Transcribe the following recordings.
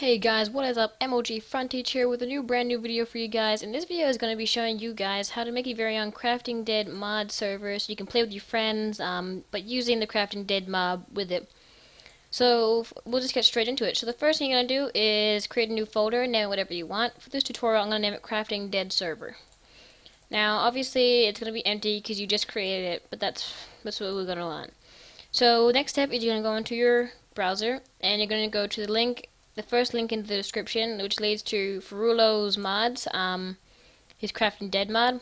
Hey guys, what is up? mlgFrontage here with a brand new video for you guys. And this video is going to be showing you guys how to make your very own Crafting Dead mod server so you can play with your friends, but using the Crafting Dead mod with it. So we'll just get straight into it. So the first thing you're going to do is create a new folder, name it whatever you want. For this tutorial, I'm going to name it Crafting Dead Server. Now obviously it's going to be empty because you just created it, but that's what we're going to want. So next step is you're going to go into your browser and you're going to go to the first link in the description, which leads to Farulo's mods, his Crafting Dead mod,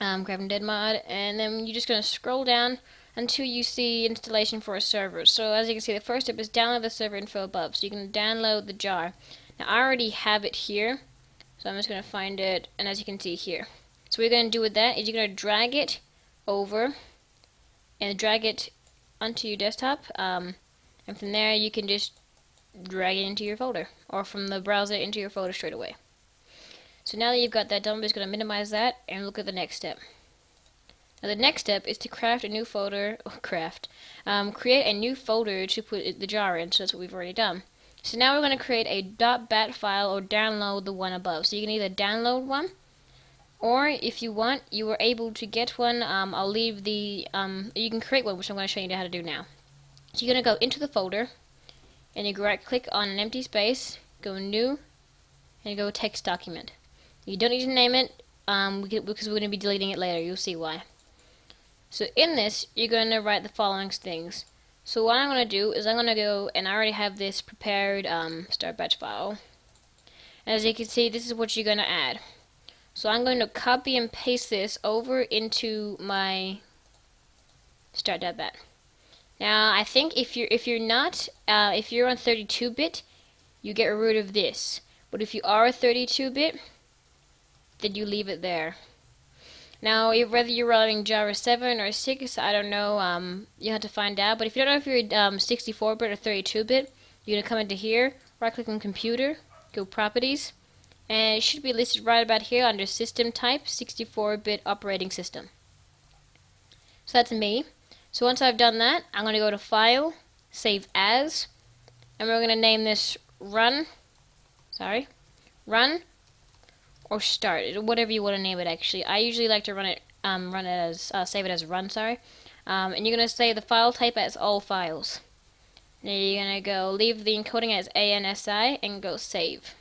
and then you're just going to scroll down until you see installation for a server. So as you can see, the first step is download the server info above. So you can download the jar. Now I already have it here, so I'm just going to find it, and as you can see here. So what you're going to do with that is you're going to drag it over and drag it onto your desktop, and from there you can just drag it into your folder, or from the browser into your folder straight away. So now that you've got that done, I'm just going to minimize that and look at the next step. Now the next step is to craft a new folder, create a new folder to put the jar in, so that's what we've already done. So now we're going to create a .bat file or download the one above. So you can either download one, or if you want, you were able to get one. I'll leave the, you can create one, which I'm going to show you how to do now. So you're going to go into the folder, and you right click on an empty space, go new, and go text document. You don't need to name it because we're going to be deleting it later. You'll see why. So in this, you're going to write the following things. So what I'm going to do is I'm going to go, and I already have this prepared start batch file. And as you can see, this is what you're going to add. So I'm going to copy and paste this over into my start.bat. Now, I think if you're on 32-bit, you get rid of this. But if you are 32-bit, then you leave it there. Now, whether you're running Java 7 or 6, I don't know. You have to find out. But if you don't know if you're 64-bit or 32-bit, you're gonna come into here, right-click on Computer, go Properties, and it should be listed right about here under System Type, 64-bit Operating System. So that's me. So once I've done that, I'm going to go to File, Save As, and we're going to name this Run, or Start, whatever you want to name it. Actually, I usually like to save it as Run. And you're going to save the file type as all files. Now you're going to go leave the encoding as ANSI and go Save.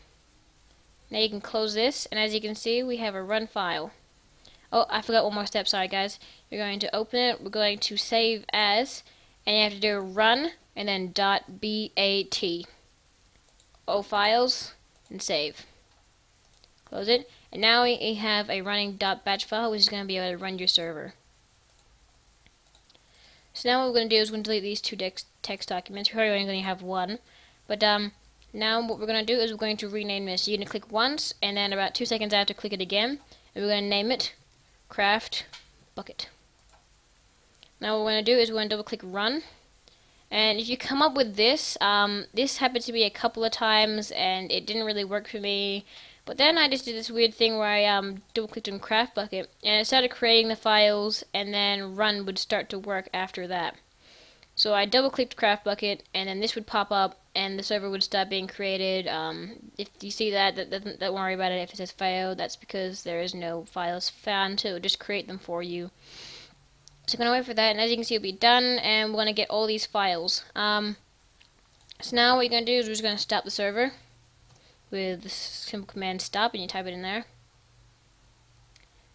Now you can close this, and as you can see, we have a Run file. Oh, I forgot one more step, sorry guys. You're going to open it, we're going to save as, and you have to do run, and then .bat. All files, and save. Close it, and now we have a running .batch file, which is going to be able to run your server. So now what we're going to do is we're going to delete these two text documents. We're only going to have one, but now what we're going to do is we're going to rename this. You're going to click once, and then about 2 seconds after, click it again, and we're going to name it craftbukkit. Now what we're going to do is we're going to double click run, and if you come up with this, this happened to me a couple of times and it didn't really work for me, but then I just did this weird thing where I double clicked on craftbukkit and it started creating the files, and then run would start to work after that. So I double clicked craftbukkit, and then this would pop up and the server would start being created. If you see that, don't worry about it. If it says failed, that's because there is no files found, so it'll just create them for you. So I'm going to wait for that, and as you can see, it'll be done, and we're going to get all these files. So now what you're going to do is we're just going to stop the server with the simple command stop, and you type it in there.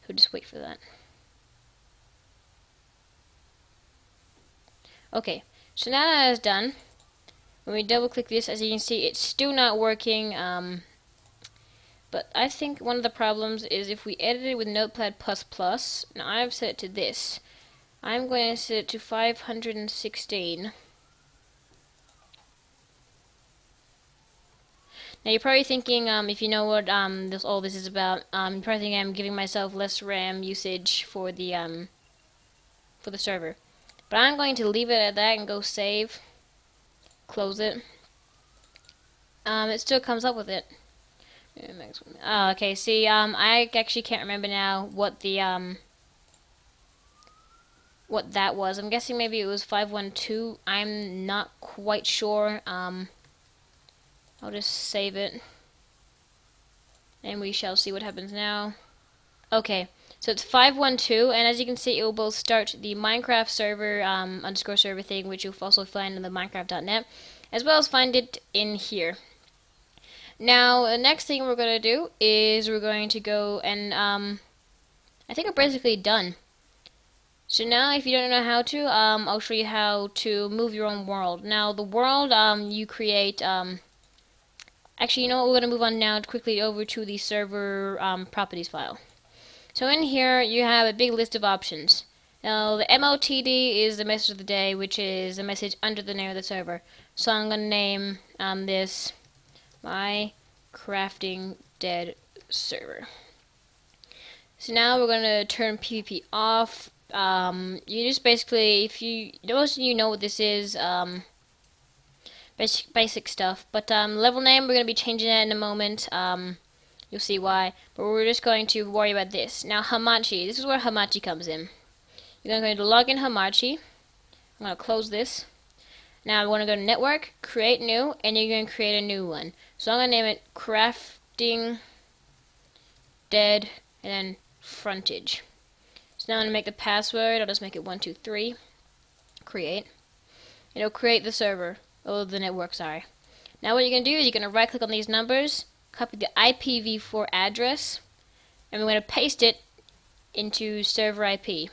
So just wait for that. Okay, so now that it's done, when we double click this, as you can see, it's still not working, but I think one of the problems is if we edit it with Notepad++, now I've set it to this. I'm going to set it to 516. Now you're probably thinking, if you know what all this is about, you're probably thinking I'm giving myself less RAM usage for the server. But I'm going to leave it at that and go save, close it. It still comes up with it. Oh, okay, see, I actually can't remember now what the what that was. I'm guessing maybe it was 512. I'm not quite sure. I'll just save it, and we shall see what happens now. Okay, so it's 512, and as you can see, it will both start the Minecraft server underscore server thing, which you'll also find in the Minecraft.net, as well as find it in here. Now, the next thing we're going to do is we're going to go and, I think we're basically done. So now, if you don't know how to, I'll show you how to move your own world. Now, the world, you create, actually, you know what, we're going to move on now quickly over to the server, properties file. So in here, you have a big list of options. Now, the MOTD is the message of the day, which is a message under the name of the server. So I'm going to name, this my crafting dead server. So now we're going to turn PvP off. You just basically, most of you know what this is, basic stuff. But level name, we're going to be changing that in a moment. You'll see why. But we're just going to worry about this. Now Hamachi, this is where Hamachi comes in. You're going to log in Hamachi. I'm going to close this. Now I want to go to network, create new, and you're going to create a new one. So I'm going to name it crafting dead and then frontage. So now I'm going to make the password. I'll just make it 123. Create. It'll create the server, or the network, sorry. Now what you're going to do is you're going to right click on these numbers, copy the IPv4 address, and we're going to paste it into server IP.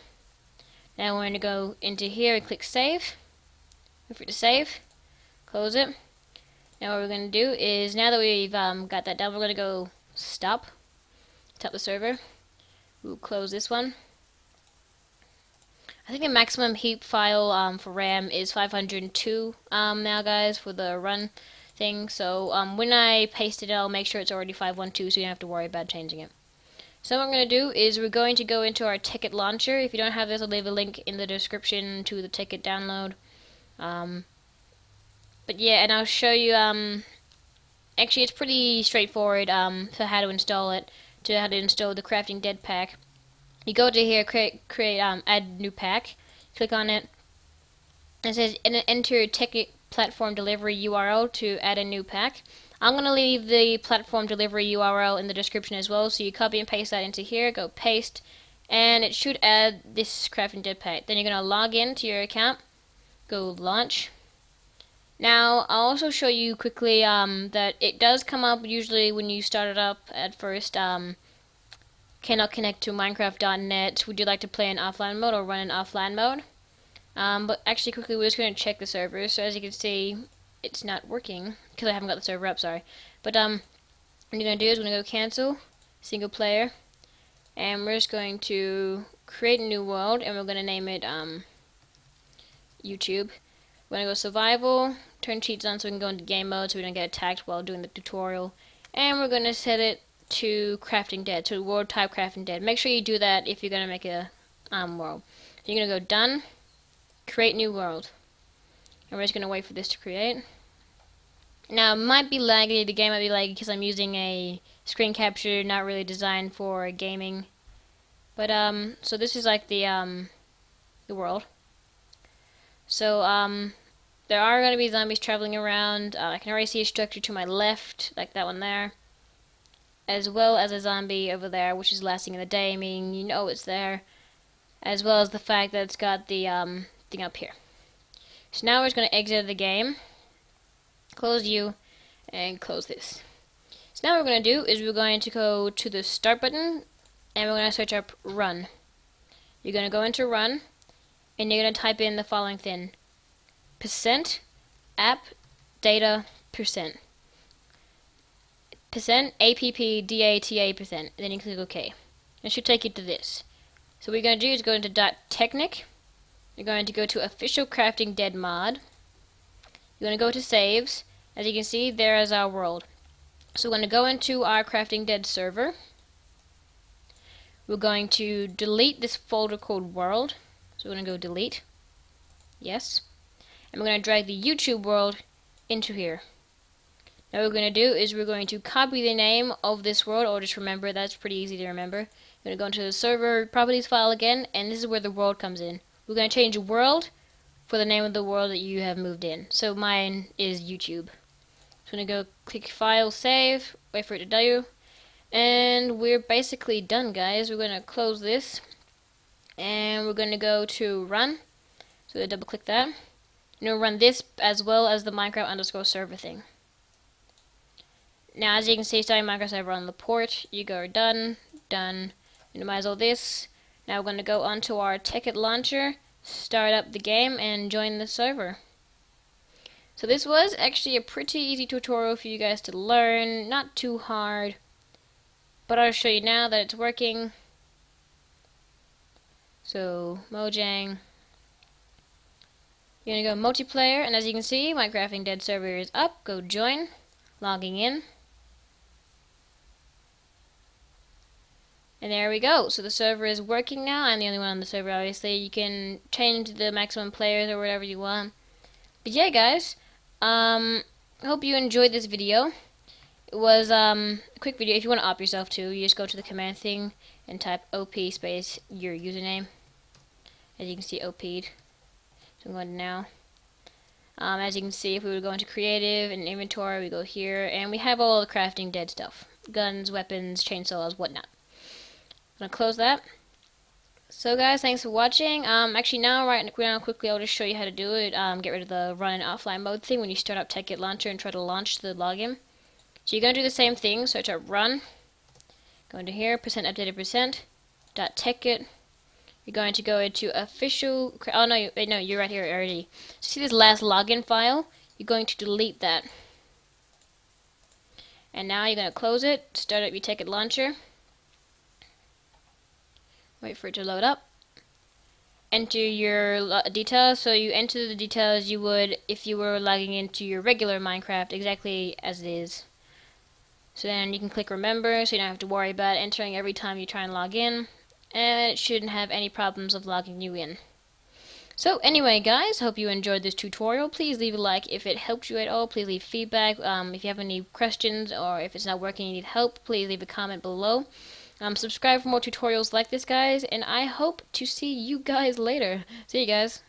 Now we're going to go into here and click save. Wait for it to save. Close it. Now what we're going to do is, now that we've got that done, we're going to go stop the server. We'll close this one. I think the maximum heap file for RAM is 502 now, guys, for the run thing. So when I paste it, I'll make sure it's already 512, so you don't have to worry about changing it. So what I'm going to do is we're going to go into our ticket launcher. If you don't have this, I'll leave a link in the description to the ticket download. But yeah, and I'll show you, actually it's pretty straightforward for how to install it, to how to install the Crafting Dead pack. You go to here, add new pack, click on it, it says enter ticket platform delivery URL to add a new pack. I'm going to leave the platform delivery URL in the description as well, so you copy and paste that into here, go paste, and it should add this Crafting Dead pack. Then you're going to log into your account, go launch. Now, I'll also show you quickly that it does come up usually when you start it up at first, cannot connect to Minecraft.net. Would you like to play in offline mode or run in offline mode? But actually, quickly, we're just going to check the server. So as you can see, it's not working because I haven't got the server up. Sorry. But what you're going to do is we're going to go cancel single player, and we're just going to create a new world, and we're going to name it YouTube. We're going to go survival, turn cheats on so we can go into game mode so we don't get attacked while doing the tutorial, and we're going to set it to crafting dead, to world type crafting dead. Make sure you do that if you're going to make a world. So you're going to go done, create new world, and we're just going to wait for this to create. Now it might be laggy, the game might be laggy because I'm using a screen capture not really designed for gaming, but so this is like the world. So there are going to be zombies traveling around. I can already see a structure to my left, like that one there, as well as a zombie over there, which is lasting in the day, meaning you know it's there, as well as the fact that it's got the thing up here. So now we're just going to exit the game, close you, and close this. So now what we're going to do is we're going to go to the start button, and we're going to search up run. You're going to go into run, and you're going to type in the following thing: %app data %. %appdata%, and then you click OK. It should take you to this. So what you're going to do is go into .technic. You're going to go to official crafting dead mod. You're going to go to saves. As you can see, there is our world. So we're going to go into our crafting dead server. We're going to delete this folder called world. So we're going to go delete. Yes. And we're going to drag the YouTube world into here. Now what we're going to do is we're going to copy the name of this world, or just remember, that's pretty easy to remember. We're going to go into the server properties file again, and this is where the world comes in. We're going to change world for the name of the world that you have moved in. So mine is YouTube. So I'm going to go click File, Save, wait for it to do. And we're basically done, guys. We're going to close this. And we're going to go to Run. So double click that. And we'll run this as well as the Minecraft underscore server thing. Now, as you can see, starting Minecraft server on the port. You go done, done. Minimize all this. Now we're going to go onto our Ticket launcher, start up the game, and join the server. So this was actually a pretty easy tutorial for you guys to learn, not too hard, but I'll show you now that it's working. So Mojang, you're gonna go multiplayer, and as you can see, my Crafting Dead server is up. Go join, logging in, and there we go. So the server is working now. I'm the only one on the server, obviously. You can change the maximum players or whatever you want. But yeah, guys. I hope you enjoyed this video. It was a quick video. If you want to opt yourself too, you just go to the command thing and type op space your username. As you can see, OP'd. So I'm going to now. As you can see, if we would go into creative and inventory, we go here, and we have all the Crafting Dead stuff: guns, weapons, chainsaws, whatnot. I'm gonna close that. So guys, thanks for watching. Actually now, right now, quickly, I'll just show you how to do it. Get rid of the run and offline mode thing when you start up Ticket Launcher and try to launch the login. So you're going to do the same thing. Search up run. Go into here, %updated .ticket. You're going to go into official. Oh no, no, you're right here already. So see this last login file? You're going to delete that. And now you're going to close it. Start up your Ticket Launcher. Wait for it to load up. Enter your details. So you enter the details you would if you were logging into your regular Minecraft, exactly as it is. So then you can click remember, so you don't have to worry about entering every time you try and log in. And it shouldn't have any problems of logging you in. So anyway, guys, hope you enjoyed this tutorial. Please leave a like if it helped you at all. Please leave feedback. If you have any questions or if it's not working and you need help, please leave a comment below. Subscribe for more tutorials like this, guys, and I hope to see you guys later. See you guys.